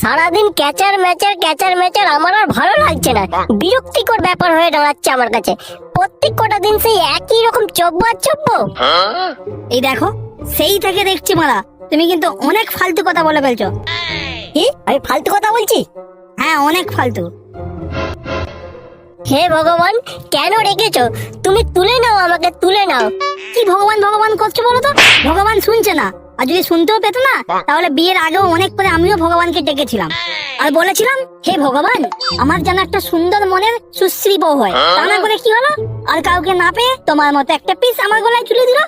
সারাদিন ক্যাচার ম্যাচার আমার আর ভালো লাগছে না, বিরক্তিকর ব্যাপার হয়ে দাঁড়াচ্ছে আমার কাছে। প্রত্যেক কটা দিন সেই একই রকম চব্বো। এই দেখো, সেই থেকে দেখছি মারা তুমি কিন্তু অনেক ফালতু কথা বলে ফেলছো। কি আমি ফালতু কথা বলছি? হ্যাঁ, অনেক ফালতু। হে ভগবান, কেন রেখেছো? তুমি তুলে নাও, আমাকে তুলে নাও। কি ভগবান ভগবান করছো বলো তো? ভগবান শুনছে না, আর যদি শুনতেও পেতো না তাহলে বিয়ের আগেও অনেক করে আমিও ভগবানকে ডেকেছিলাম আর বলেছিলাম, হে ভগবান, আমার যেন একটা সুন্দর মনের সুশ্রী বউ হয়। তা না করে কি হলো? আর কাউকে না পেয়ে তোমার মতো একটা পিস আমার গলায় ঝুলে দিল,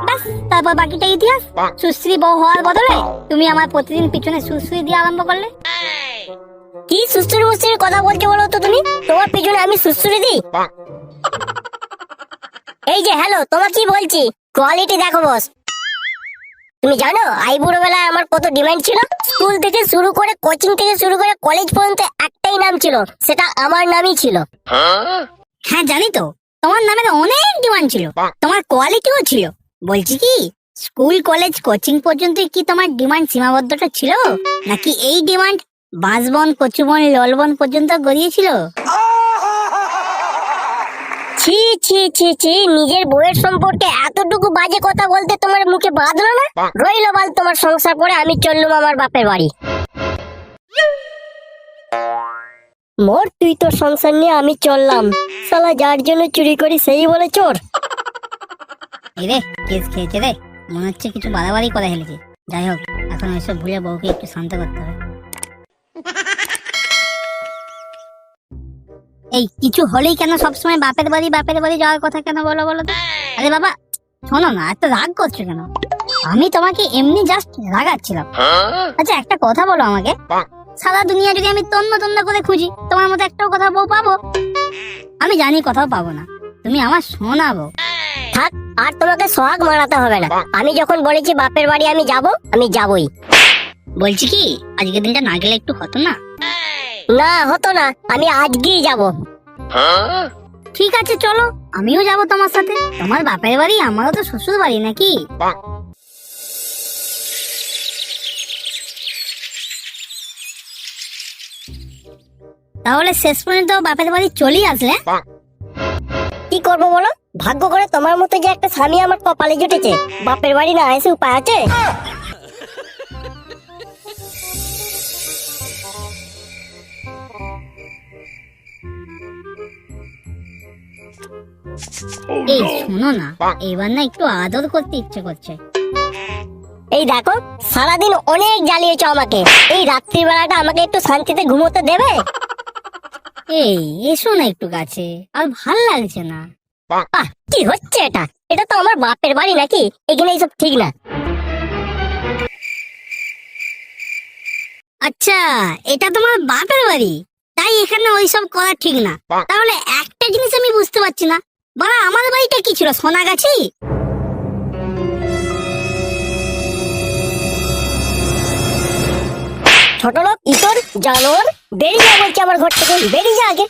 ব্যাস। তারপর বাকিটা ইতিহাস। সুশ্রী বউ হওয়ার বদলে তুমি আমার প্রতিদিন পিছনে সুশ্রী দিয়ে আরম্ভ করলে। কি সুশ্রুর কথা বলছো বলো তো তুমি? তোমার পিছনে আমি সুশ্রুরি দিই? এই যে হ্যালো, তোমার কি বলছি, কোয়ালিটি দেখো বস। তুমি জানো বুড়ো বেলায় আমার কত ডিমান্ড ছিল? স্কুল থেকে শুরু করে, কোচিং থেকে শুরু করে কলেজ পর্যন্ত একটাই নাম ছিল, সেটা আমার নামই ছিল। হ্যাঁ জানি তো, তোমার নামের অনেক ডিমান্ড ছিল, তোমার কোয়ালিটিও ছিল। বলছি কি, স্কুল কলেজ কোচিং পর্যন্ত কি তোমার ডিমান্ড সীমাবদ্ধতা ছিল, নাকি এই ডিমান্ড বাঁশবন কচুবন ললবন পর্যন্ত গড়িয়েছিল? ছি ছি ছি ছি, নিজের বউয়ের সম্পর্কে এতটুকু বাজে কথা বলতে তোমার মুখে বাঁধলো না? রইলো বাল তোমার সংসার করে, আমি চললুম আমার বাপের বাড়ি। মোর তুই তোর সংসার নিয়ে আমি চললাম, শালা যার জন্য চুরি করি সেই বলে চোর। এই রে, কেস খেয়েছে রে, মনে হচ্ছে কিছু বাড়াবাড়ি করে ফেলেছে। যাই হোক, এখন ওইসব ভুলে বউকে একটু শান্ত করতে হবে। এই কিছু হলেই কেন সবসময় বাপের বাড়ি যাওয়ার কথা কেন বলো বলো তো? আরে বাবা শোনো না, এত রাগ করছো কেন? আমি তোমাকে এমনি জাস্ট রাগাচ্ছিলাম। আচ্ছা একটা কথা বলো আমাকে, সারা দুনিয়া যদি আমি তন্ন করে খুঁজি, তোমার মতো একটাও কথা বউ পাবো? আমি জানি কোথাও পাবো না, তুমি আমার শোনাবো। থাক, আর তোমাকে সোহাগ মারাতে হবে না। আমি যখন বলেছি বাপের বাড়ি আমি যাব, আমি যাবই। বলছি কি, আজকের দিনটা না গেলে একটু হতো না? না হতো না, আমি আজকেই যাব। ঠিক আছে চলো, আমিও যাব তোমার সাথে। তোমার বাপের বাড়ি, আমারও তো শ্বশুর বাড়ি নাকি? তাহলে শেষ পর্যন্ত বাপের বাড়ি চলেই আসলে? কি করবো বলো? ভাগ্য করে তোমার মতো যে একটা স্বামী আমার কপালে জুটেছে, বাপের বাড়ি না এসে উপায় আছে? এই শোনো না, এবার না একটু আদর করতে ইচ্ছে করছে। এই দেখো, সারাদিন অনেক জ্বালিয়েছো আমাকে, এই রাত্রিবেলাটা আমাকে একটু শান্তিতে ঘুমোতে দেবে? এই এসো না একটু কাছে, আর ভাল লাগছে না। কি হচ্ছে এটা? এটা তো আমার বাপের বাড়ি নাকি? এখানে এইসব ঠিক না। আচ্ছা, এটা তোমার বাপের বাড়ি, তাই এখানে ওইসব করা ঠিক না। তাহলে একটা জিনিস আমি বুঝতে পারছি না, বাবা আমার বাড়িটা কি ছিল, সোনাগাছি? ছোট লোক, ইতর, জানোয়ার, বেরিয়ে যা বলছি আমার ঘর থেকে, বেরিয়ে যা আগে।